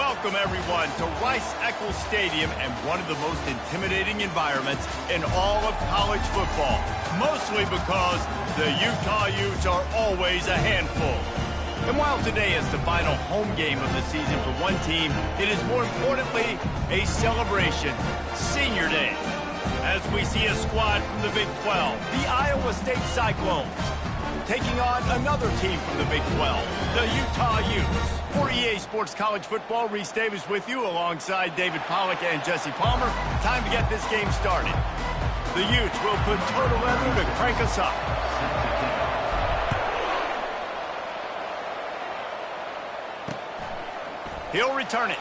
welcome everyone to Rice-Eccles Stadium and one of the most intimidating environments in all of college football, mostly because the Utah Utes are always a handful. And while today is the final home game of the season for one team, it is more importantly a celebration, Senior Day, as we see a squad from the Big 12, the Iowa State Cyclones, taking on another team from the Big 12, the Utah Utes. For EA Sports College Football, Reese Davis with you alongside David Pollack and Jesse Palmer. Time to get this game started. The Utes will put total leather to crank us up. He'll return it.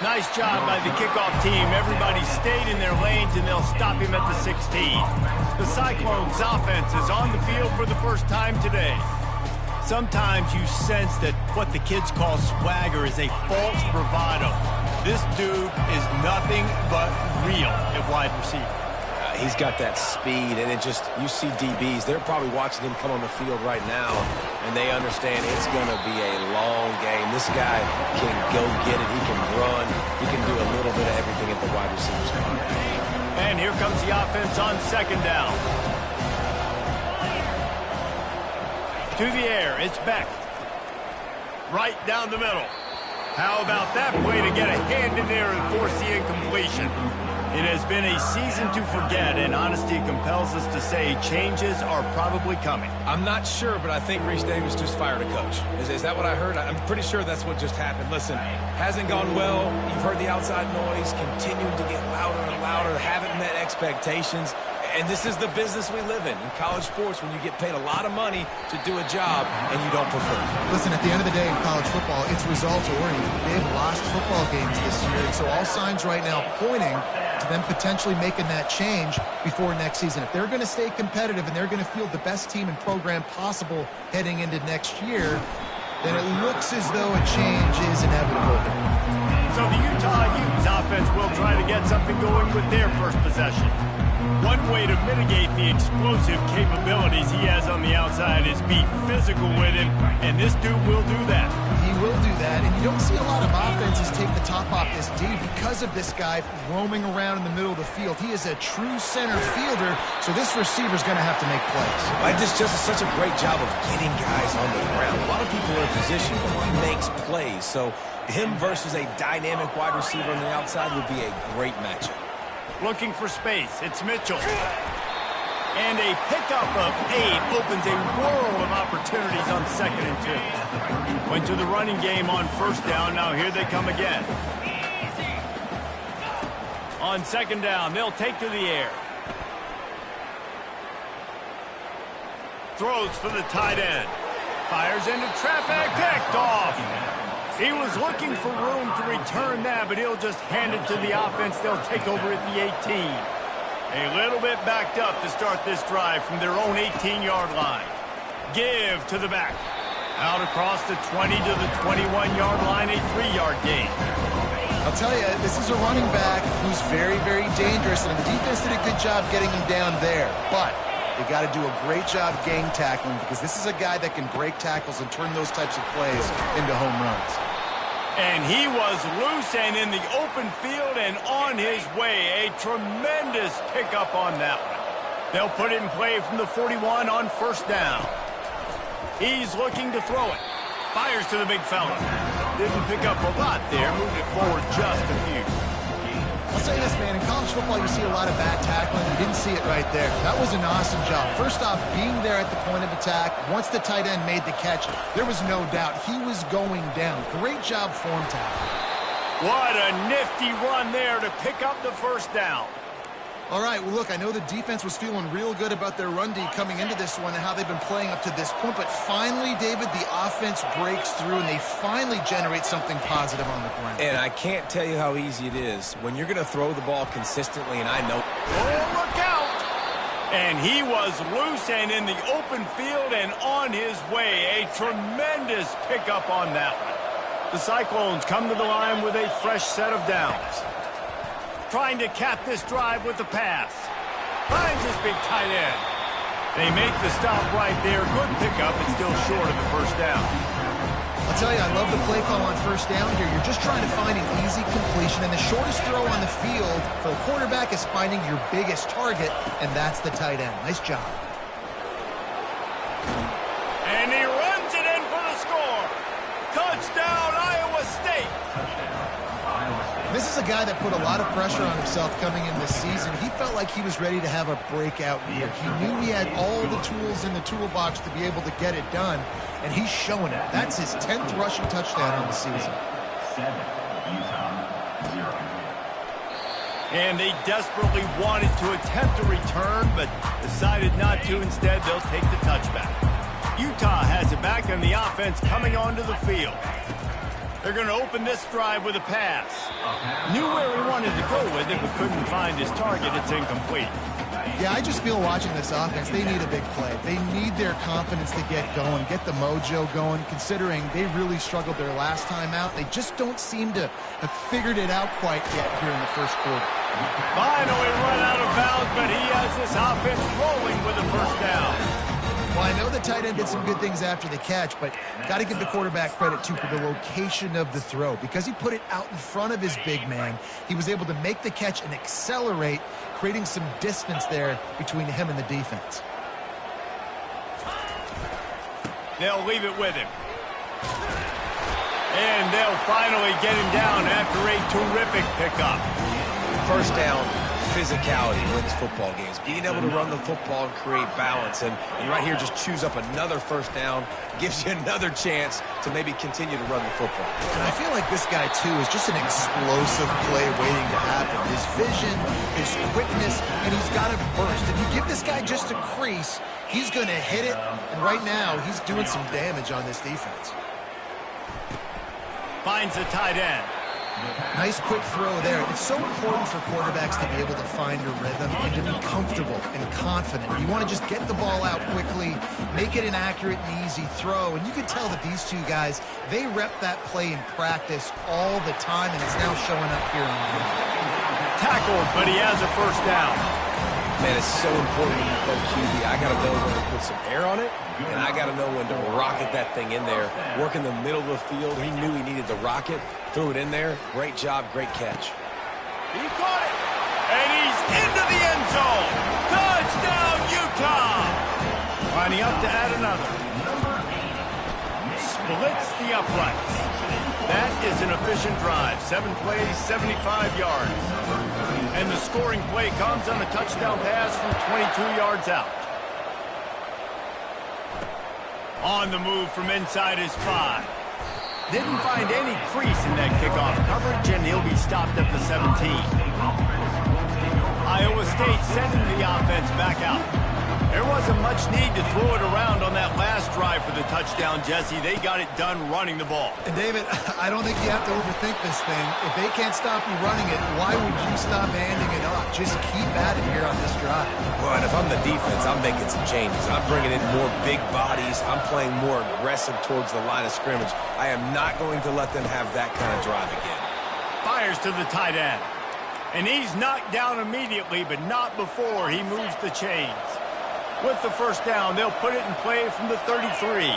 Nice job by the kickoff team. Everybody stayed in their lanes, and they'll stop him at the 16. The Cyclones' offense is on the field for the first time today. Sometimes you sense that what the kids call swagger is a false bravado. This dude is nothing but real at wide receiver. He's got that speed, and you see DBs, they're probably watching him come on the field right now, and they understand it's going to be a long game. This guy can go get it. He can run. He can do a little bit of everything at the wide receiver spot. And here comes the offense on second down. To the air, it's Beck. Right down the middle. How about that play to get a hand in there and force the incompletion? It has been a season to forget, and honesty compels us to say changes are probably coming. I'm not sure, but I think Reese Davis just fired a coach. Is that what I heard? I'm pretty sure that's what just happened. Listen, hasn't gone well. You've heard the outside noise, continuing to get louder and louder, haven't met expectations. And this is the business we live in college sports, when you get paid a lot of money to do a job and you don't perform. Listen, at the end of the day in college football, it's results-oriented. They've lost football games this year, and so all signs right now pointing to them potentially making that change before next season. If they're going to stay competitive and they're going to field the best team and program possible heading into next year, then it looks as though a change is inevitable. So the Utah Utes offense will try to get something going with their first possession. One way to mitigate the explosive capabilities he has on the outside is be physical with him, and this dude will do that. He will do that, and you don't see a lot of offenses take the top off this D because of this guy roaming around in the middle of the field. He is a true center fielder, so this receiver's going to have to make plays. Just does such a great job of getting guys on the ground. A lot of people are in position, but he makes plays. So him versus a dynamic wide receiver on the outside would be a great matchup. Looking for space, it's Mitchell. And a pickup of 8 opens a world of opportunities on 2nd and 2. Went to the running game on first down, now here they come again. On 2nd down, they'll take to the air. Throws for the tight end. Fires into traffic, picked off. He was looking for room to return that, but he'll just hand it to the offense. They'll take over at the 18. A little bit backed up to start this drive from their own 18-yard line. Give to the back. Out across the 20 to the 21-yard line, a 3-yard gain. I'll tell you, this is a running back who's very, very dangerous, and the defense did a good job getting him down there. But they got to do a great job gang tackling, because this is a guy that can break tackles and turn those types of plays into home runs. And he was loose and in the open field and on his way. A tremendous pickup on that one. They'll put it in play from the 41 on first down. He's looking to throw it. Fires to the big fella. Didn't pick up a lot there. Moved it forward just a few. I'll say this, man, in college football you see a lot of bad tackling. You didn't see it right there. That was an awesome job. First off, being there at the point of attack. Once the tight end made the catch, there was no doubt he was going down. Great job form tackle. What a nifty run there to pick up the first down. All right, well, look, I know the defense was feeling real good about their run D coming into this one and how they've been playing up to this point, but finally, David, the offense breaks through and they finally generate something positive on the ground. And I can't tell you how easy it is when you're going to throw the ball consistently, and I know. Oh, look out! And he was loose and in the open field and on his way. A tremendous pickup on that one. The Cyclones come to the line with a fresh set of downs. Trying to cap this drive with the pass. Finds his big tight end. They make the stop right there. Good pickup, and still short of the first down. I'll tell you, I love the play call on first down here. You're just trying to find an easy completion, and the shortest throw on the field for a quarterback is finding your biggest target, and that's the tight end. Nice job. And he runs it in for the score. Touchdown, Iowa State. This is a guy that put a lot of pressure on himself coming in this season. He felt like he was ready to have a breakout year. He knew he had all the tools in the toolbox to be able to get it done, and he's showing it. That's his 10th rushing touchdown on the season. And they desperately wanted to attempt a return, but decided not to. Instead, they'll take the touchback. Utah has it back, and the offense coming onto the field. They're going to open this drive with a pass. Knew where he wanted to go with it, but couldn't find his target. It's incomplete. Yeah, I just feel watching this offense, they need a big play. They need their confidence to get going, get the mojo going, considering they really struggled their last time out. They just don't seem to have figured it out quite yet here in the first quarter. Finally run out of bounds, but he has this offense rolling with a first down. Well, I know the tight end did some good things after the catch, but got to give the quarterback credit, too, for the location of the throw. Because he put it out in front of his big man, he was able to make the catch and accelerate, creating some distance there between him and the defense. They'll leave it with him. And they'll finally get him down after a terrific pickup. First down, physicality wins football games. Being able to run the football and create balance. And right here, just choose up another first down, gives you another chance to maybe continue to run the football. And I feel like this guy, too, is just an explosive play waiting to happen. His vision, his quickness, and he's got a burst. If you give this guy just a crease, he's going to hit it. And right now, he's doing some damage on this defense. Finds the tight end. Nice quick throw there. It's so important for quarterbacks to be able to find a rhythm and to be comfortable and confident. You want to just get the ball out quickly, make it an accurate and easy throw. And you can tell that these two guys, they rep that play in practice all the time, and it's now showing up here on the field. Tackled, but he has a first down. Man, it's so important when you play QB. I got to know when to put some air on it, and I got to know when to rocket that thing in there. Work in the middle of the field. He knew he needed to rocket. Threw it in there. Great job, great catch. He caught it, and he's into the end zone. Touchdown, Utah! Lining up to add another. Splits the uprights. That is an efficient drive. 7 plays, 75 yards. And the scoring play comes on a touchdown pass from 22 yards out. On the move from inside his 5. Didn't find any crease in that kickoff coverage, and he'll be stopped at the 17. Iowa State sending the offense back out. There wasn't much need to throw it around on that last drive for the touchdown, Jesse. They got it done running the ball. And David, I don't think you have to overthink this thing. If they can't stop you running it, why would you stop handing it off? Just keep at it here on this drive. Well, and if I'm the defense, I'm making some changes. I'm bringing in more big bodies. I'm playing more aggressive towards the line of scrimmage. I am not going to let them have that kind of drive again. Fires to the tight end. And he's knocked down immediately, but not before he moves the chains. With the first down, they'll put it in play from the 33.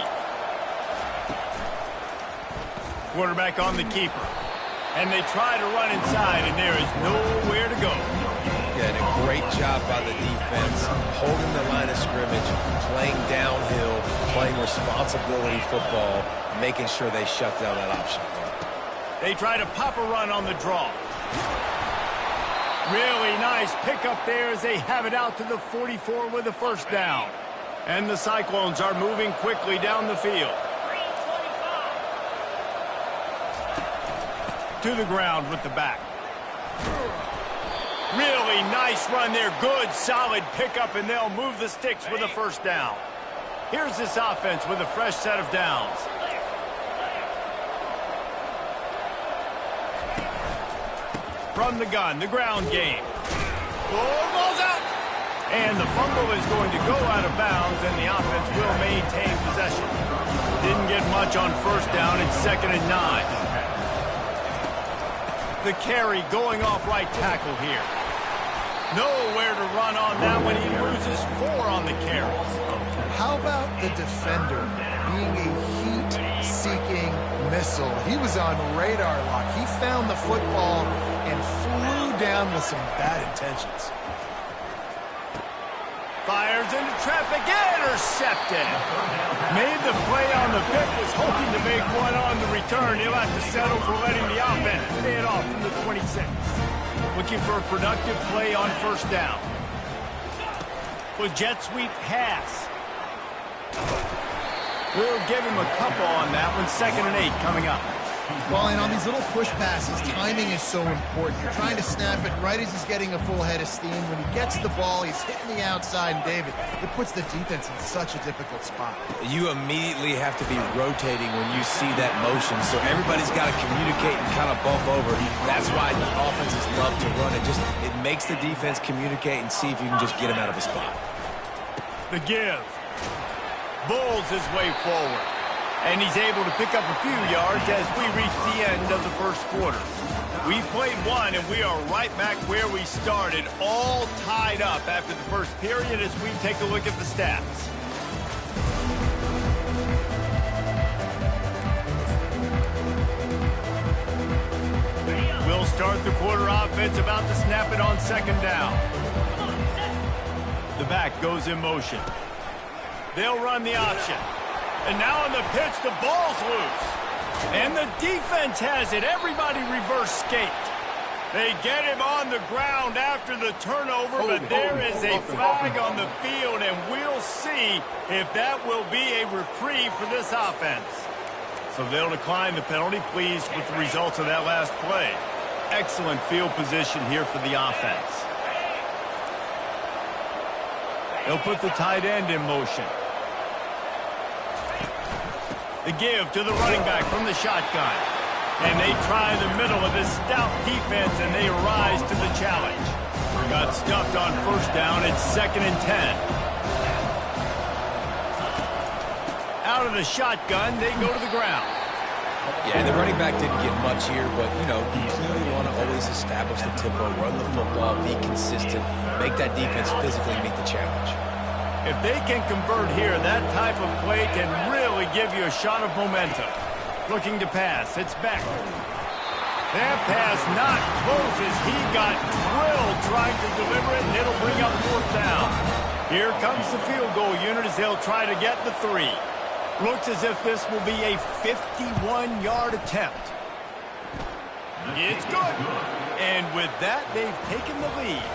Quarterback on the keeper. And they try to run inside, and there is nowhere to go. Yeah, and a great job by the defense, holding the line of scrimmage, playing downhill, playing responsibility football, making sure they shut down that option. They try to pop a run on the draw. Really nice pickup there as they have it out to the 44 with a first down. And the Cyclones are moving quickly down the field. To the ground with the back. Really nice run there. Good, solid pickup, and they'll move the sticks with a first down. Here's this offense with a fresh set of downs. From the gun, the ground game. Ball's out. And the fumble is going to go out of bounds, and the offense will maintain possession. Didn't get much on first down. It's 2nd and 9. The carry going off right tackle here. Nowhere to run on that one. He loses 4 on the carries. How about the defender being a heat heat-seeking missile. He was on radar lock. He found the football and flew down with some bad intentions. Fires into traffic, intercepted. Made the play on the pick, was hoping to make one on the return. He'll have to settle for letting the offense pay it off from the 26. Looking for a productive play on first down. With jet sweep pass. We'll give him a couple on that one. 2nd and 8 coming up. Well, and on these little push passes, timing is so important. You're trying to snap it right as he's getting a full head of steam. When he gets the ball, he's hitting the outside, and David, it puts the defense in such a difficult spot. You immediately have to be rotating when you see that motion, so everybody's got to communicate and kind of bump over. That's why the offenses love to run it. It makes the defense communicate and see if you can just get him out of a spot. The give. Bulls his way forward. And he's able to pick up a few yards as we reach the end of the first quarter. We played one, and we are right back where we started, all tied up after the first period as we take a look at the stats. We'll start the quarter offense, about to snap it on 2nd down. The back goes in motion. They'll run the option. And now on the pitch, the ball's loose. And the defense has it. Everybody reverse skate. They get him on the ground after the turnover, but there is a flag on the field, and we'll see if that will be a reprieve for this offense. So they'll decline the penalty, pleased with the results of that last play. Excellent field position here for the offense. They'll put the tight end in motion. The give to the running back from the shotgun. And they try the middle of this stout defense, and they rise to the challenge. Got stuffed on first down. It's 2nd and 10. Out of the shotgun, they go to the ground. Yeah, the running back didn't get much here, but, you clearly want to always establish the tempo, run the football, be consistent, make that defense physically meet the challenge. If they can convert here, that type of play can really give you a shot of momentum. Looking to pass. It's back. That pass not close as he got drilled trying to deliver it, and it'll bring up 4th down. Here comes the field goal unit as they'll try to get the 3. Looks as if this will be a 51-yard attempt. It's good. And with that, they've taken the lead.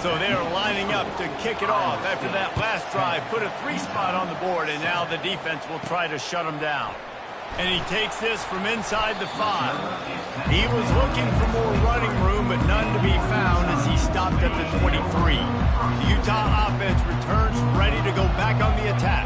So they're lining up to kick it off after that last drive. Put a 3 spot on the board, and now the defense will try to shut them down. And he takes this from inside the 5. He was looking for more running room, but none to be found as he stopped at the 23. The Utah offense returns ready to go back on the attack.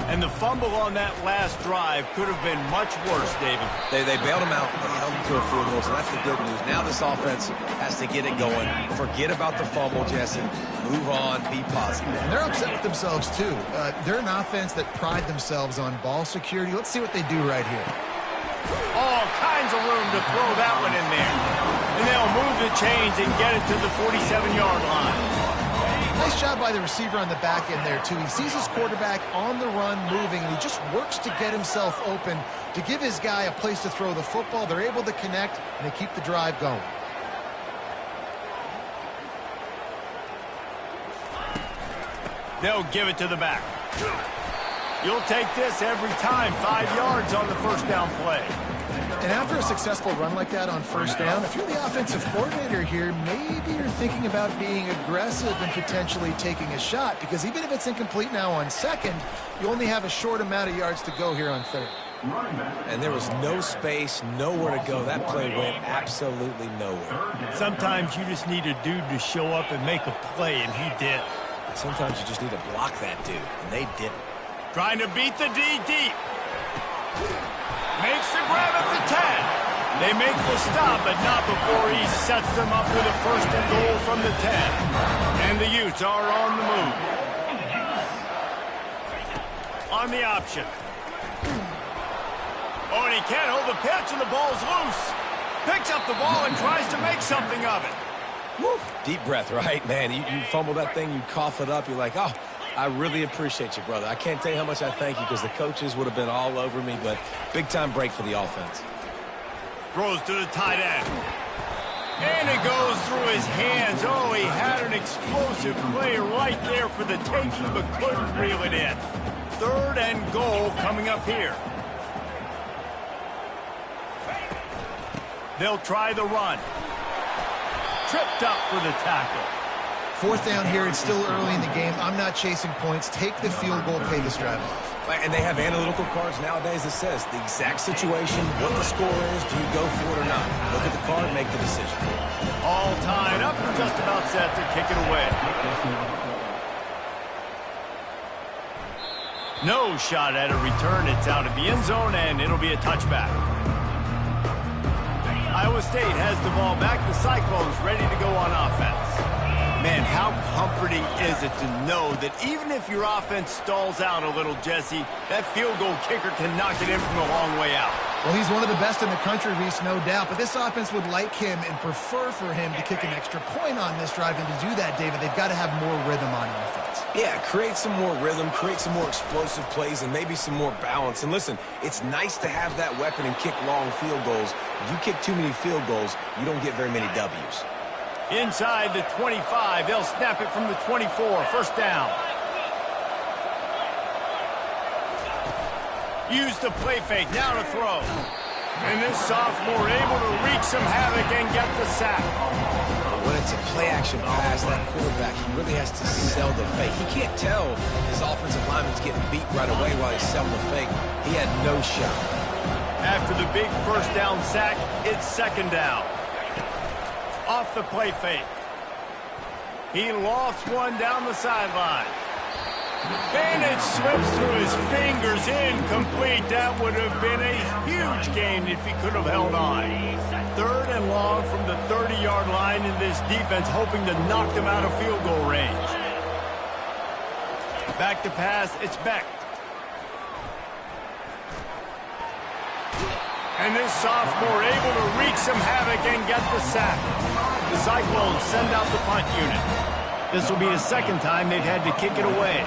And the fumble on that last drive could have been much worse, David. They bailed him out. They held him to a field goal, so that's the good news. Now this offense has to get it going. Forget about the fumble, Jesse. Move on. Be positive. And they're upset with themselves, too. They're an offense that pride themselves on ball security. Let's see what they do right here. All kinds of room to throw that one in there. And they'll move the chains and get it to the 47-yard line. Nice job by the receiver on the back end there, too. He sees his quarterback on the run moving, and he just works to get himself open to give his guy a place to throw the football. They're able to connect, and they keep the drive going. They'll give it to the back. You'll take this every time. 5 yards on the first down play. And after a successful run like that on first down, if you're the offensive coordinator here, maybe you're thinking about being aggressive and potentially taking a shot, because even if it's incomplete now on 2nd, you only have a short amount of yards to go here on 3rd. And there was no space, nowhere to go. That play went absolutely nowhere. Sometimes you just need a dude to show up and make a play, and he did. Sometimes you just need to block that dude, and they didn't. Trying to beat the D deep. Makes the grab at the 10. They make the stop, but not before he sets them up with a 1st and goal from the 10. And the Utes are on the move. On the option. Oh, and he can't hold the pitch, and the ball's loose. Picks up the ball and tries to make something of it. Woo. Deep breath, right, man? You fumble that thing, you cough it up, you're like, oh, I really appreciate you, brother. I can't tell you how much I thank you because the coaches would have been all over me, but big-time break for the offense. Throws to the tight end. And it goes through his hands. Oh, he had an explosive play right there for the taking, but couldn't reel it in. 3rd and goal coming up here. They'll try the run. Tripped up for the tackle. 4th down here. It's still early in the game. I'm not chasing points. Take the field goal, pay this drive off. And they have analytical cards nowadays that says the exact situation, what the score is, do you go for it or not? Look at the card, make the decision. All tied up and just about set to kick it away. No shot at a return. It's out of the end zone, and it'll be a touchback. Iowa State has the ball back. The Cyclones ready to go on offense. Man, how comforting is it to know that even if your offense stalls out a little, Jesse, that field goal kicker can knock it in from a long way out. Well, he's one of the best in the country, Reese, no doubt. But this offense would like him and prefer for him to kick an extra point on this drive. And to do that, David, they've got to have more rhythm on offense. Yeah, create some more rhythm, create some more explosive plays, and maybe some more balance. And listen, it's nice to have that weapon and kick long field goals. If you kick too many field goals, you don't get very many W's. Inside the 25, they'll snap it from the 24. 1st down. Use the play fake, now to throw. And this sophomore able to wreak some havoc and get the sack. When it's a play-action pass, that quarterback, he really has to sell the fake. He can't tell his offensive lineman's getting beat right away while he's selling the fake. He had no shot. After the big 1st down sack, it's 2nd down. Off the play fake. He lofts one down the sideline. And it slips through his fingers, incomplete. That would have been a huge gain if he could have held on. 3rd and long from the 30-yard line, in this defense hoping to knock them out of field goal range. Back to pass, it's Beck. And this sophomore able to wreak some havoc and get the sack. The Cyclones send out the punt unit. This will be the 2nd time they've had to kick it away.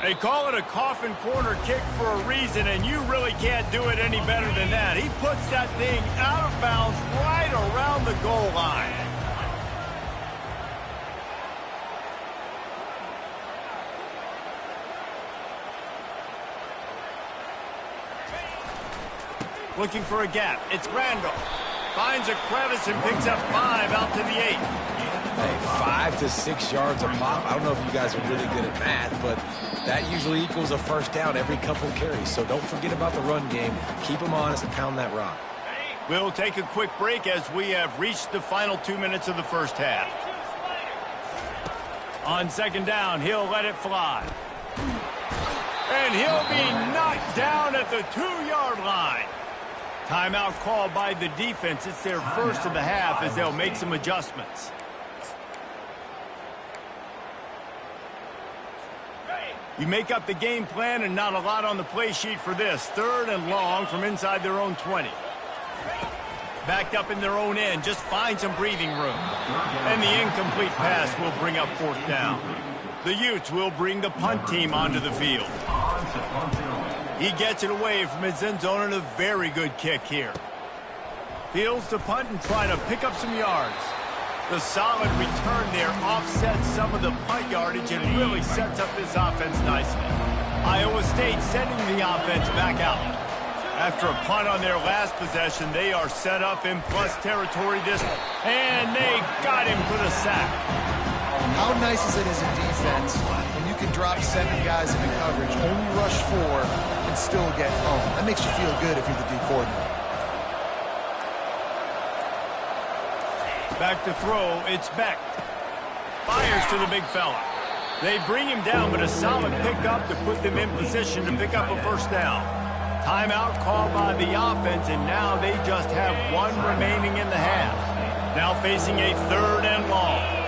They call it a coffin corner kick for a reason, and you really can't do it any better than that. He puts that thing out of bounds right around the goal line. Looking for a gap. It's Randall. Finds a crevice and picks up 5 out to the 8. Hey, 5 to 6 yards a pop. I don't know if you guys are really good at math, but that usually equals a 1st down every couple carries. So don't forget about the run game. Keep them honest and pound that rock. We'll take a quick break as we have reached the final 2 minutes of the 1st half. On 2nd down, he'll let it fly. And he'll be knocked down at the 2-yard line. Timeout called by the defense. It's their 1st of the half as they'll make some adjustments. You make up the game plan and not a lot on the play sheet for this. 3rd and long from inside their own 20. Backed up in their own end. Just find some breathing room. And the incomplete pass will bring up 4th down. The Utes will bring the punt team onto the field. He gets it away from his end zone and a very good kick here. Fields the punt and try to pick up some yards. The solid return there offsets some of the punt yardage and really sets up this offense nicely. Iowa State sending the offense back out. After a punt on their last possession, they are set up in plus territory this time. And they got him for the sack. How nice is it as a defense when you can drop 7 guys into coverage, only rush 4, and still get home? That makes you feel good if you're the D coordinator. Back to throw, it's Beck. Fires to the big fella. They bring him down, but a solid pickup to put them in position to pick up a 1st down. Timeout called by the offense, and now they just have 1 remaining in the half. Now facing a 3rd and long.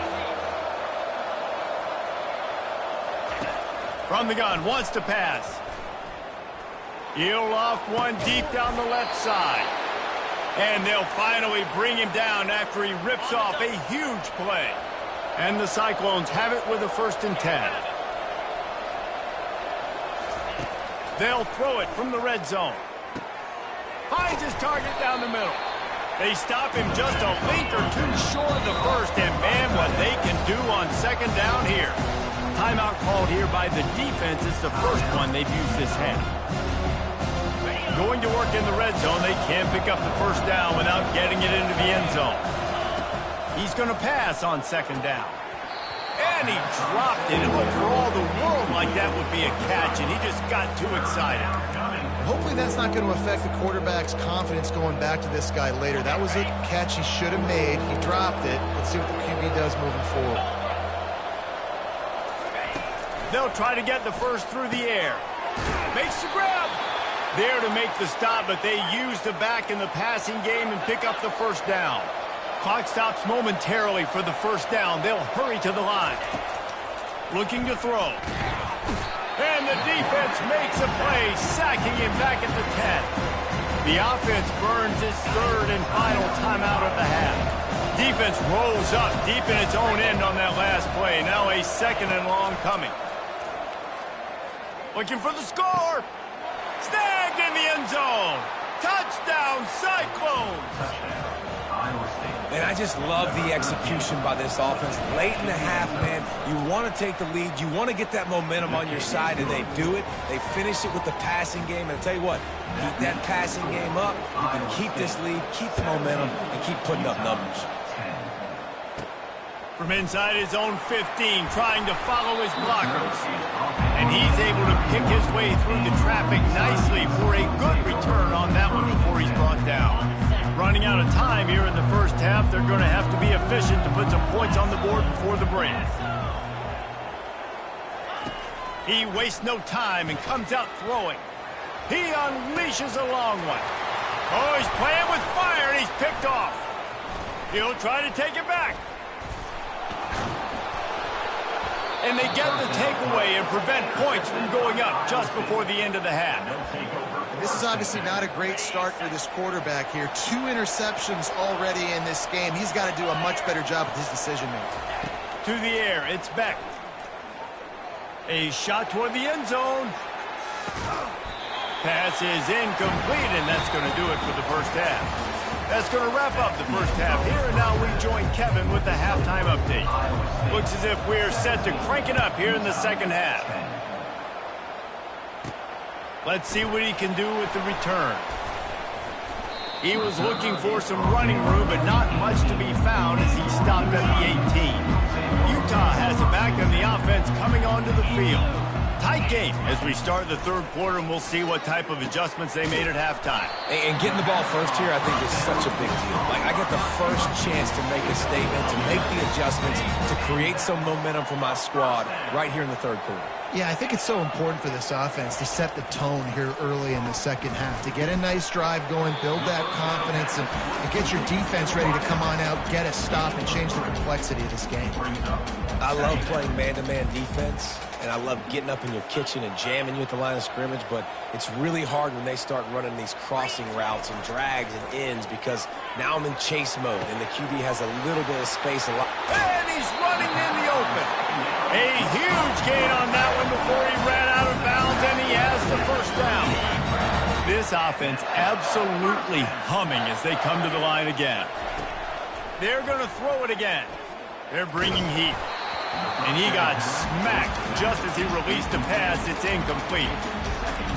From the gun, wants to pass. He'll loft one deep down the left side. And they'll finally bring him down after he rips off a huge play. And the Cyclones have it with a 1st and 10. They'll throw it from the red zone. Finds his target down the middle. They stop him just a length or two short of the first, and man, what they can do on 2nd down here. Timeout called here by the defense. It's the first one they've used this half. Going to work in the red zone, they can't pick up the 1st down without getting it into the end zone. He's going to pass on 2nd down. And he dropped it. It looked for all the world like that would be a catch, and he just got too excited. Hopefully that's not going to affect the quarterback's confidence going back to this guy later. That was a catch he should have made. He dropped it. Let's see what the QB does moving forward. They'll try to get the 1st through the air. Makes the grab. There to make the stop, but they use the back in the passing game and pick up the 1st down. Clock stops momentarily for the 1st down. They'll hurry to the line. Looking to throw. And the defense makes a play, sacking him back at the 10. The offense burns its 3rd and final timeout of the half. Defense rolls up deep in its own end on that last play. Now a 2nd and long coming. Looking for the score. Snagged in the end zone. Touchdown, Cyclones. And I just love the execution by this offense. Late in the half, man, you want to take the lead. You want to get that momentum on your side, and they do it. They finish it with the passing game. And I'll tell you what, keep that passing game up. You can keep this lead, keep the momentum, and keep putting up numbers. From inside his own 15, trying to follow his blockers. And he's able to pick his way through the traffic nicely for a good return on that one before he's brought down. Running out of time here in the 1st half, they're going to have to be efficient to put some points on the board before the break. He wastes no time and comes out throwing. He unleashes a long one. Oh, he's playing with fire, and he's picked off. He'll try to take it back. And they get the takeaway and prevent points from going up just before the end of the half. This is obviously not a great start for this quarterback here. 2 interceptions already in this game. He's got to do a much better job with his decision-making. To the air, it's Beck. A shot toward the end zone. Pass is incomplete, and that's going to do it for the 1st half. That's going to wrap up the 1st half here, and now we join Kevin with the halftime update. Looks as if we're set to crank it up here in the 2nd half. Let's see what he can do with the return. He was looking for some running room, but not much to be found as he stopped at the 18. Utah has it back, and the offense coming onto the field. Tight game as we start the 3rd quarter, and we'll see what type of adjustments they made at halftime. And getting the ball first here, I think, is such a big deal. Like, I get the first chance to make a statement, to make the adjustments, to create some momentum for my squad right here in the 3rd quarter. Yeah, I think it's so important for this offense to set the tone here early in the 2nd half, to get a nice drive going, build that confidence, and get your defense ready to come on out, get a stop, and change the complexity of this game. I love playing man-to-man defense, and I love getting up in your kitchen and jamming you at the line of scrimmage, but it's really hard when they start running these crossing routes and drags and ends because now I'm in chase mode, and the QB has a little bit of space. And he's running in the open. A huge gain on that one before he ran out of bounds, and he has the 1st down. This offense absolutely humming as they come to the line again. They're going to throw it again. They're bringing heat. And he got smacked just as he released the pass. It's incomplete.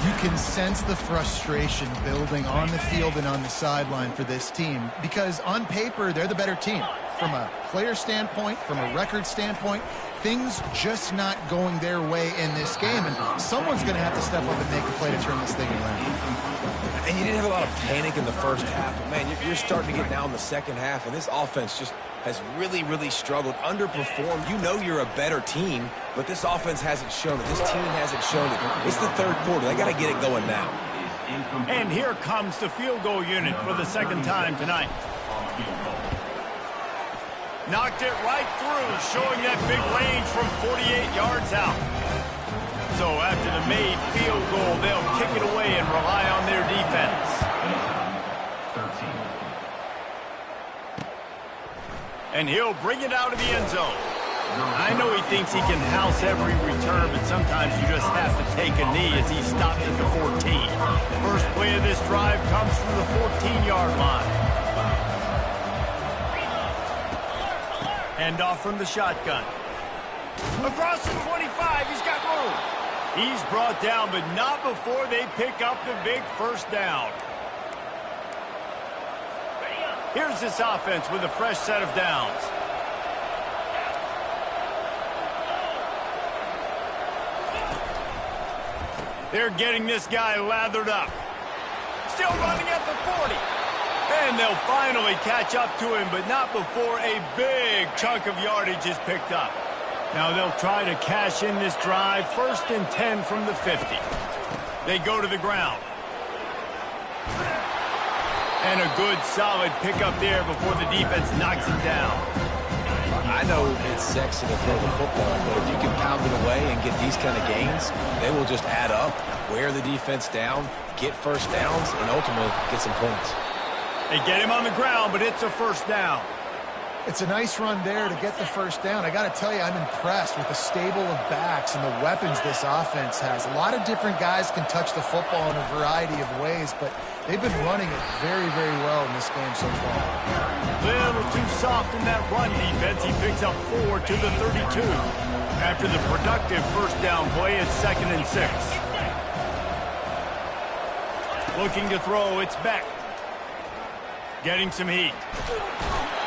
You can sense the frustration building on the field and on the sideline for this team because on paper, they're the better team. From a player standpoint, from a record standpoint, things just not going their way in this game, and someone's going to have to step up and make a play to turn this thing around. And you didn't have a lot of panic in the 1st half, but, man, you're starting to get now in the 2nd half, and this offense just has really, really struggled, underperformed. You know you're a better team, but this offense hasn't shown it. This team hasn't shown it. It's the 3rd quarter. They got to get it going now. And here comes the field goal unit for the 2nd time tonight. Knocked it right through, showing that big range from 48 yards out. So after the made field goal, they'll kick it away and rely on their defense. And he'll bring it out of the end zone. I know he thinks he can house every return, but sometimes you just have to take a knee as he stopped at the 14. First play of this drive comes from the 14-yard line. Hand off from the shotgun. Across the 25, he's got room. He's brought down, but not before they pick up the big first down. Here's this offense with a fresh set of downs. They're getting this guy lathered up. Still running at the 40. And they'll finally catch up to him, but not before a big chunk of yardage is picked up. Now they'll try to cash in this drive. 1st and 10 from the 50. They go to the ground. And a good, solid pickup there before the defense knocks him down. I know it's sexy to throw the football, but if you can pound it away and get these kind of gains, they will just add up, wear the defense down, get first downs, and ultimately get some points. They get him on the ground, but it's a first down. It's a nice run there to get the first down. I got to tell you, I'm impressed with the stable of backs and the weapons this offense has. A lot of different guys can touch the football in a variety of ways, but they've been running it very, very well in this game so far. Little too soft in that run defense. He picks up 4 to the 32. After the productive first down play, it's 2nd and 6. Looking to throw, it's Beck. Getting some heat.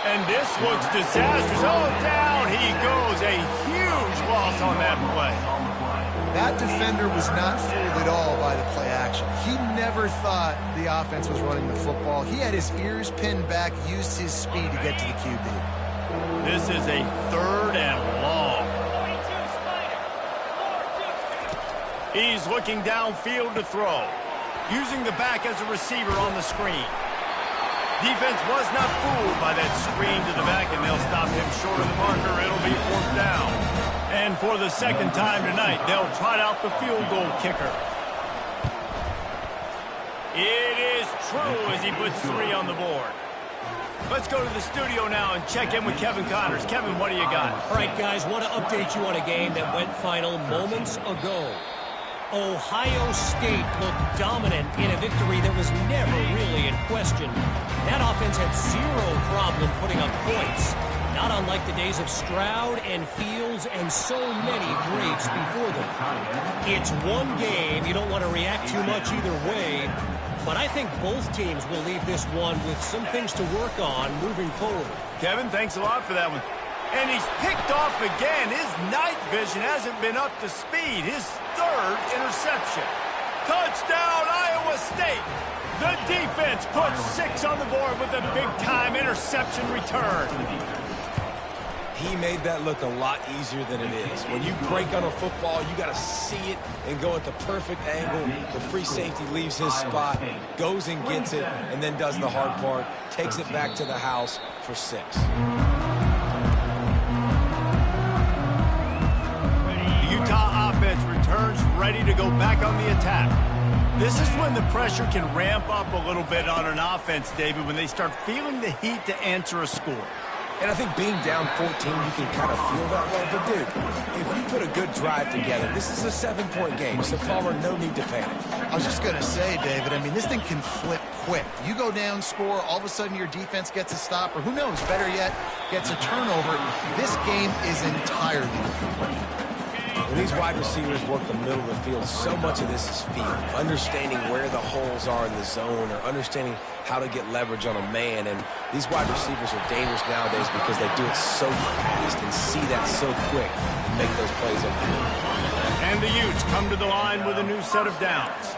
And this looks disastrous. Oh, down he goes. A huge loss on that play. That defender was not fooled at all by the play action. He never thought the offense was running the football. He had his ears pinned back, used his speed to get to the QB. This is a 3rd and long. He's looking downfield to throw. Using the back as a receiver on the screen. Defense was not fooled by that screen to the back, and they'll stop him short of the marker. It'll be 4th down. And for the 2nd time tonight, they'll trot out the field goal kicker. It is true as he puts 3 on the board. Let's go to the studio now and check in with Kevin Connors. Kevin, what do you got? All right, guys, want to update you on a game that went final moments ago. Ohio State looked dominant in a victory that was never really in question. That offense had 0 problem putting up points, not unlike the days of Stroud and Fields and so many greats before them. It's one game. You don't want to react too much either way, but I think both teams will leave this one with some things to work on moving forward. Kevin, thanks a lot for that one. And he's picked off again. His night vision hasn't been up to speed. His 3rd interception. Touchdown, Iowa State. The defense puts 6 on the board with a big-time interception return. He made that look a lot easier than it is. When you break on a football, you got to see it and go at the perfect angle. The free safety leaves his spot, goes and gets it, and then does the hard part, takes it back to the house for 6. Utah offense returns ready to go back on the attack. This is when the pressure can ramp up a little bit on an offense, David, when they start feeling the heat to answer a score. And I think being down 14, you can kind of feel that way. But, dude, if you put a good drive together, this is a 7-point game. So, Palmer, no need to panic. I was just going to say, David, I mean, this thing can flip quick. You go down, score, all of a sudden your defense gets a stop, or who knows, better yet, gets a turnover. This game is entirely different. When these wide receivers work the middle of the field, so much of this is feel. Understanding where the holes are in the zone or understanding how to get leverage on a man. And these wide receivers are dangerous nowadays because they do it so fast and see that so quick and make those plays up the middle. And the Utes come to the line with a new set of downs.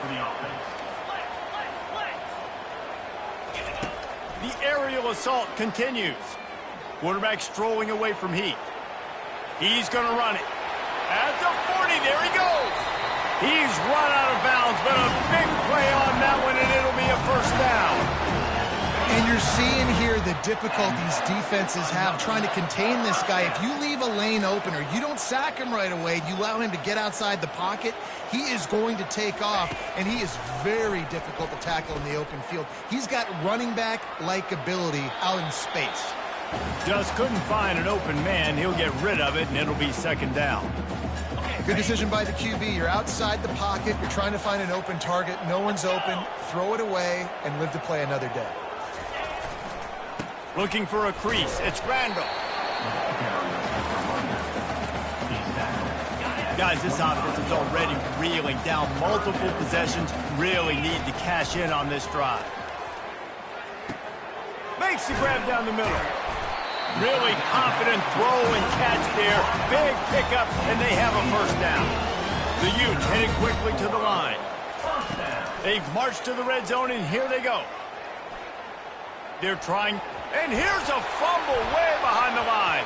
The aerial assault continues. Quarterback strolling away from Heath. He's going to run it. At the 40, there he goes. He's run out of bounds, but a big play on that one, and it'll be a first down. And you're seeing here the difficulties defenses have trying to contain this guy. If you leave a lane open or you don't sack him right away, you allow him to get outside the pocket, he is going to take off, and he is very difficult to tackle in the open field. He's got running back-like ability out in space. Just couldn't find an open man. He'll get rid of it, and it'll be second down. Good decision by the QB. You're outside the pocket. You're trying to find an open target. No one's open. Throw it away and live to play another day. Looking for a crease. It's Randall. Guys, this offense is already reeling down multiple possessions. Really need to cash in on this drive. Makes the grab down the middle. Really confident throw and catch there. Big pickup, and they have a first down. The Utes headed quickly to the line. They've marched to the red zone, and here they go. They're trying, and here's a fumble way behind the line.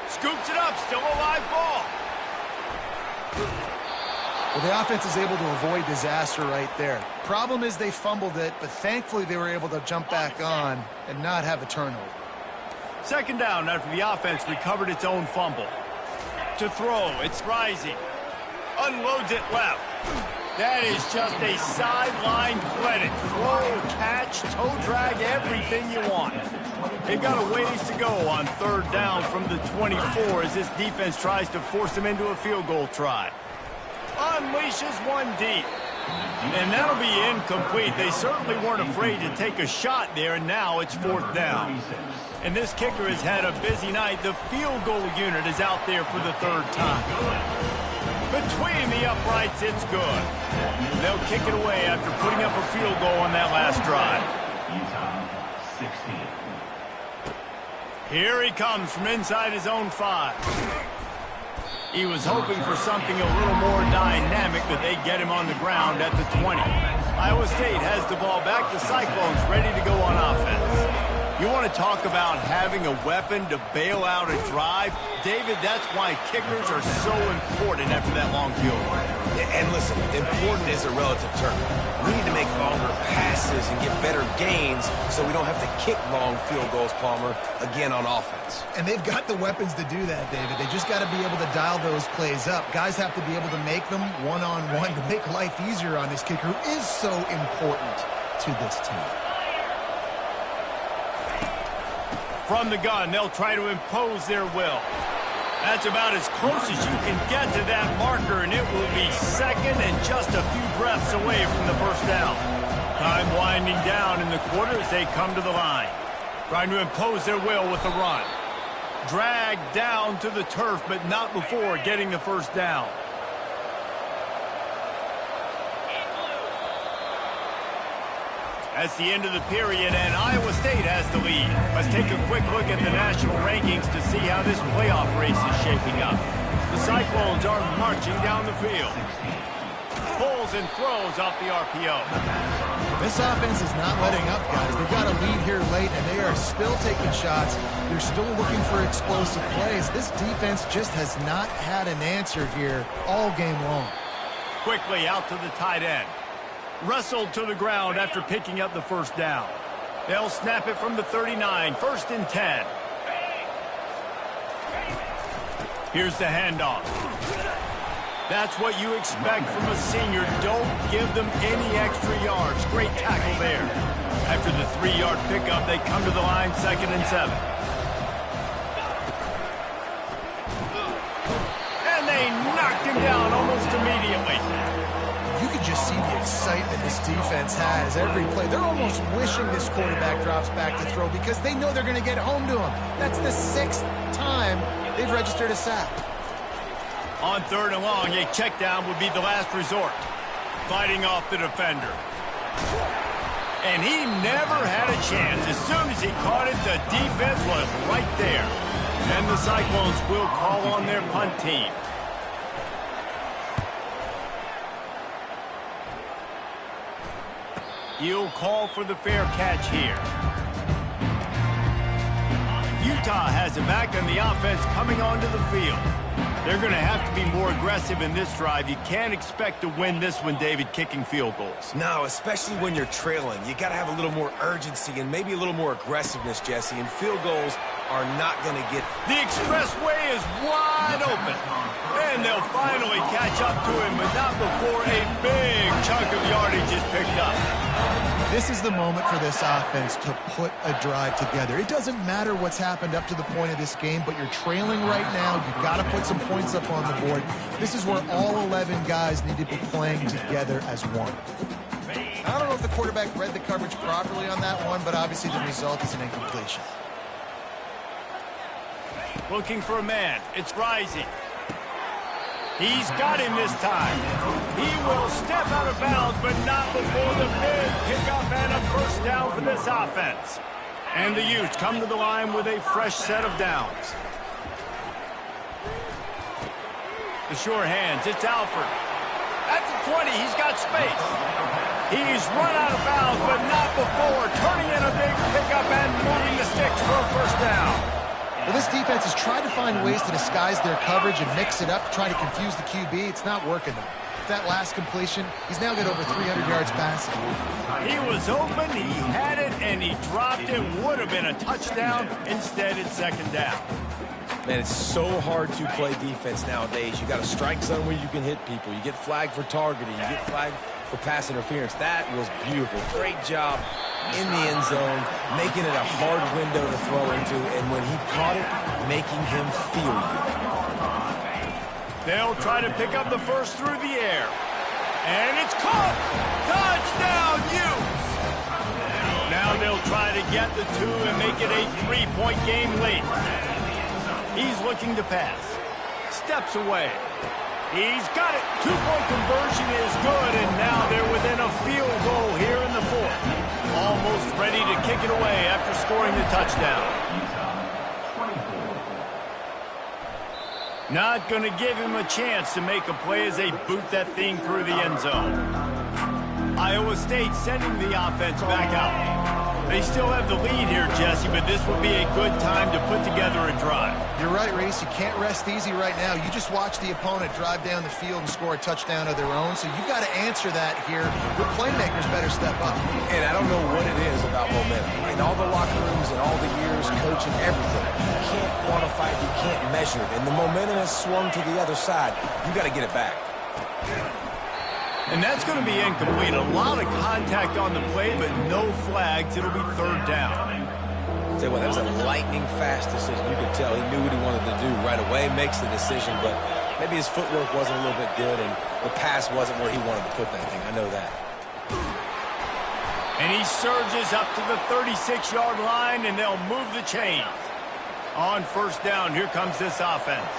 Scoops it up, still a live ball. Well, the offense is able to avoid disaster right there. Problem is they fumbled it, but thankfully they were able to jump back on and not have a turnover. Second down after the offense recovered its own fumble. To throw, it's Rising. Unloads it left. That is just a sideline clinic. Throw, catch, toe drag, everything you want. They've got a ways to go on third down from the 24 as this defense tries to force them into a field goal try. Unleashes one deep. And that'll be incomplete. They certainly weren't afraid to take a shot there, and now it's fourth down. And this kicker has had a busy night. The field goal unit is out there for the third time. Between the uprights, it's good. They'll kick it away after putting up a field goal on that last drive. Here he comes from inside his own 5. He was hoping for something a little more dynamic, but they get him on the ground at the 20. Iowa State has the ball back. The Cyclones ready to go on offense. You want to talk about having a weapon to bail out a drive? David, that's why kickers are so important after that long field goal. And listen, important is a relative term. We need to make longer passes and get better gains so we don't have to kick long field goals, Palmer, again on offense. And they've got the weapons to do that, David. They just got to be able to dial those plays up. Guys have to be able to make them one-on-one to make life easier on this kicker who is so important to this team. From the gun, they'll try to impose their will. That's about as close as you can get to that marker, and it will be second and just a few breaths away from the first down. Time winding down in the quarter as they come to the line. Trying to impose their will with the run. Dragged down to the turf, but not before getting the first down. That's the end of the period, and Iowa State has the lead. Let's take a quick look at the national rankings to see how this playoff race is shaping up. The Cyclones are marching down the field. Pulls and throws off the RPO. This offense is not letting up, guys. They've got a lead here late, and they are still taking shots. They're still looking for explosive plays. This defense just has not had an answer here all game long. Quickly out to the tight end. Wrestled to the ground after picking up the first down. They'll snap it from the 39, 1st and 10. Here's the handoff. That's what you expect from a senior. Don't give them any extra yards. Great tackle there. After the 3-yard pickup, they come to the line 2nd and 7. And they knocked him down almost immediately. You can just see the excitement this defense has every play. They're almost wishing this quarterback drops back to throw because they know they're going to get home to him. That's the 6th time they've registered a sack. On 3rd and long, a check down would be the last resort. Fighting off the defender. And he never had a chance. As soon as he caught it, the defense was right there. And the Cyclones will call on their punt team. He'll call for the fair catch here. Utah has it back on the offense coming onto the field. They're going to have to be more aggressive in this drive. You can't expect to win this one, David, kicking field goals. No, especially when you're trailing. You got to have a little more urgency and maybe a little more aggressiveness, Jesse, and field goals are not going to get... The expressway is wide open. And they'll finally catch up to him, but not before a big chunk of yardage is picked up. This is the moment for this offense to put a drive together. It doesn't matter what's happened up to the point of this game, but you're trailing right now. You've got to put some points up on the board. This is where all 11 guys need to be playing together as one. I don't know if the quarterback read the coverage properly on that one, but obviously the result is an incompletion. Looking for a man. It's Rising. He's got him this time. He will step out of bounds, but not before the big pickup and a first down for this offense. And the Utes come to the line with a fresh set of downs. The sure hands. It's Alford. At the 20, he's got space. He's run out of bounds, but not before turning in a big pickup and moving the sticks for a first down. Well, this defense has tried to find ways to disguise their coverage and mix it up, try to confuse the QB. It's not working, though. That last completion, he's now got over 300 yards passing. He was open, he had it, and he dropped it. Would have been a touchdown. Instead, it's second down. Man, it's so hard to play defense nowadays. You got a strike zone where you can hit people. You get flagged for targeting. You get flagged for pass interference. That was beautiful. Great job in the end zone, making it a hard window to throw into, and when he caught it, making him feel you. They'll try to pick up the first through the air. And it's caught! Touchdown, Utes! Now they'll try to get the two and make it a 3-point game late. He's looking to pass. Steps away. He's got it. 2-point conversion is good, and now they're within a field goal here in the fourth. Almost ready to kick it away after scoring the touchdown. Not going to give him a chance to make a play as they boot that thing through the end zone. Iowa State sending the offense back out. They still have the lead here, Jesse, but this would be a good time to put together a drive. You're right, Reese. You can't rest easy right now. You just watch the opponent drive down the field and score a touchdown of their own, so you've got to answer that here. Your playmakers better step up. And I don't know what it is about momentum. In all the locker rooms and all the years coaching everything, you can't quantify it, you can't measure it. And the momentum has swung to the other side. You got to get it back. And that's going to be incomplete. A lot of contact on the play, but no flags. It'll be third down. Tell you what, that was a lightning-fast decision. You could tell he knew what he wanted to do right away, makes the decision, but maybe his footwork wasn't a little bit good, and the pass wasn't where he wanted to put that thing. I know that. And he surges up to the 36-yard line, and they'll move the chains. On first down, here comes this offense.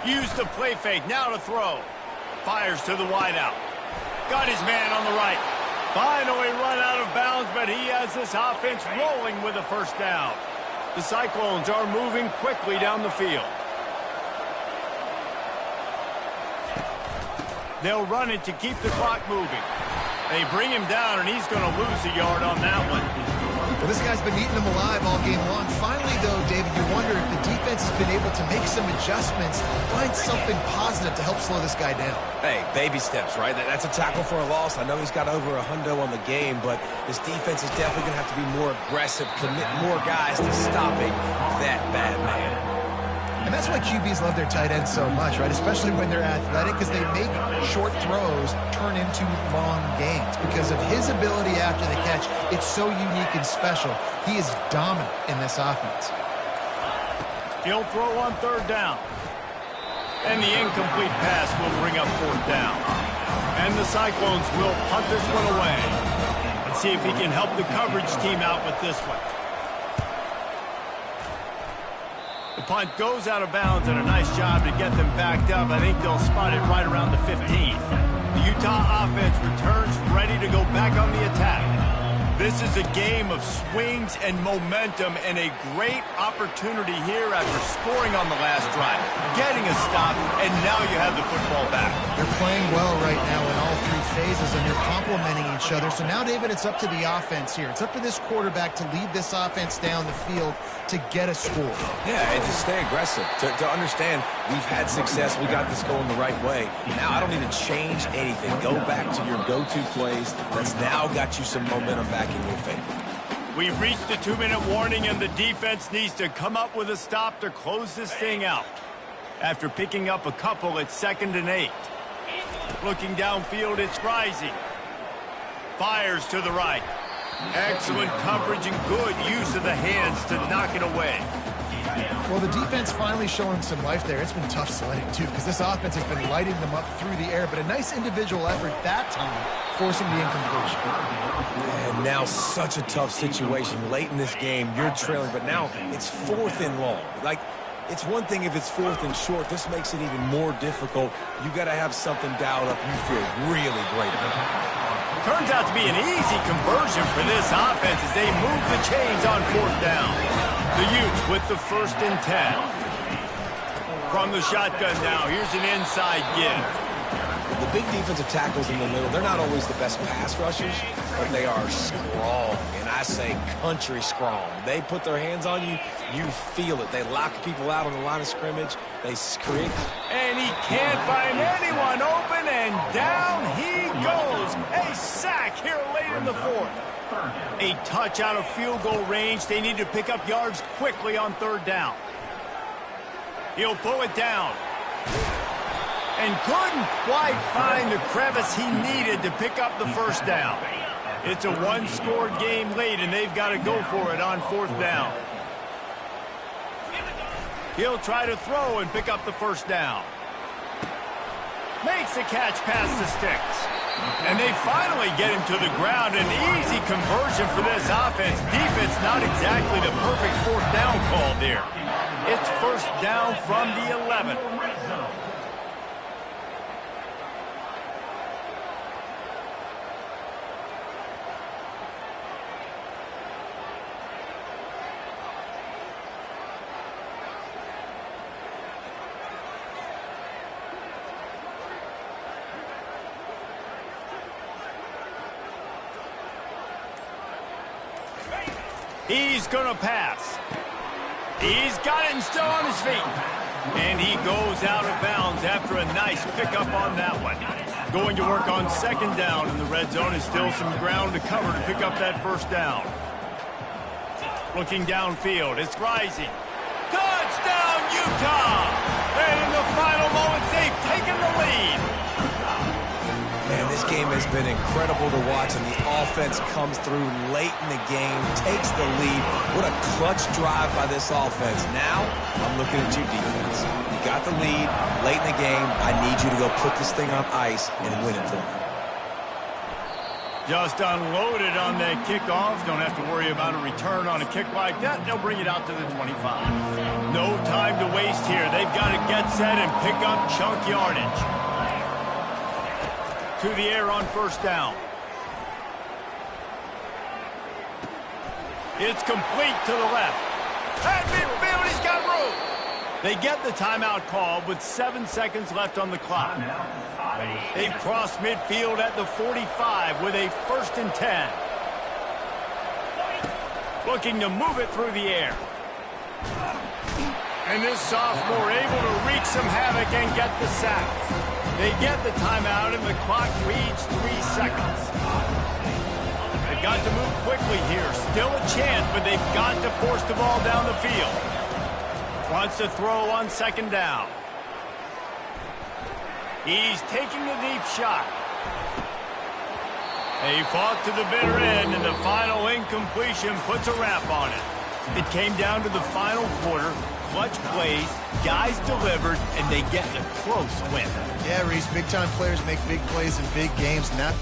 Use the play fake, now to throw. Fires to the wideout. Got his man on the right. Finally run out of bounds, but he has this offense rolling with a first down. The Cyclones are moving quickly down the field. They'll run it to keep the clock moving. They bring him down, and he's going to lose a yard on that one. Well, this guy's been eating them alive all game long. Finally, though, David, you wonder if the defense has been able to make some adjustments, find something positive to help slow this guy down. Hey, baby steps, right? That's a tackle for a loss. I know he's got over $100 on the game, but this defense is definitely going to have to be more aggressive, commit more guys to stopping that bad man. And that's why QBs love their tight ends so much, right? Especially when they're athletic, because they make short throws turn into long gains. Because of his ability after the catch, it's so unique and special. He is dominant in this offense. He'll throw on third down. And the incomplete pass will bring up fourth down. And the Cyclones will punt this one away. Let's see if he can help the coverage team out with this one. The punt goes out of bounds, and a nice job to get them backed up. I think they'll spot it right around the 15. The Utah offense returns ready to go back on the attack. This is a game of swings and momentum, and a great opportunity here after scoring on the last drive, getting a stop, and now you have the football back. They're playing well right now in all three phases, and they're complementing each other. So now, David, it's up to the offense here. It's up to this quarterback to lead this offense down the field to get a score. Yeah, and to stay aggressive, to understand we've had success, we got this going the right way. Now I don't need to change anything. Go back to your go-to plays. That's now got you some momentum back in your favor. We've reached the 2-minute warning, and the defense needs to come up with a stop to close this thing out. after picking up a couple at 2nd and 8. Looking downfield, it's Rising. Fires to the right. Excellent coverage and good use of the hands to knock it away. Well, the defense finally showing some life there. It's been tough sledding, too, because this offense has been lighting them up through the air. But a nice individual effort that time, forcing the incompletion. And now such a tough situation. Late in this game, you're trailing, but now it's 4th and long. Like, it's one thing if it's 4th and short. This makes it even more difficult. You got to have something dialed up you feel really great about. Turns out to be an easy conversion for this offense as they move the chains on 4th down. The Utes with the 1st and 10. From the shotgun now, here's an inside give. The big defensive tackles in the middle, they're not always the best pass rushers, but they are strong, and I say country strong. They put their hands on you, you feel it. They lock people out on the line of scrimmage. They create. And he can't find anyone open, and down he goes. A sack here late in the 4th. A touch out of field goal range. They need to pick up yards quickly on 3rd down. He'll pull it down. And couldn't quite find the crevice he needed to pick up the 1st down. It's a one-score game late, and they've got to go for it on 4th down. He'll try to throw and pick up the 1st down. Makes the catch past the sticks. And they finally get him to the ground. An easy conversion for this offense. Defense not exactly the perfect 4th down call there. It's 1st down from the 11. He's going to pass. He's got it and still on his feet. And he goes out of bounds after a nice pickup on that one. Going to work on 2nd down in the red zone is still some ground to cover to pick up that 1st down. Looking downfield, it's Rising. Touchdown, Utah! And in the final moments, they've taken the lead. Man, this game has been incredible to watch, and the offense comes through late in the game, takes the lead. What a clutch drive by this offense. Now, I'm looking at you, defense. You got the lead late in the game. I need you to go put this thing on ice and win it for me. Just unloaded on that kickoff. Don't have to worry about a return on a kick like that. They'll bring it out to the 25. No time to waste here. They've got to get set and pick up chunk yardage. To the air on 1st down. It's complete to the left. At midfield, he's got room. They get the timeout call with 7 seconds left on the clock. They've crossed midfield at the 45 with a 1st and 10. Looking to move it through the air. And this sophomore able to wreak some havoc and get the sack. They get the timeout, and the clock reads 3 seconds. They've got to move quickly here. Still a chance, but they've got to force the ball down the field. Wants to throw on 2nd down. He's taking the deep shot. They fought to the bitter end, and the final incompletion puts a wrap on it. It came down to the final quarter. Clutch plays, guys delivered, and they get a close win. Yeah, Reese, big-time players make big plays in big games, and that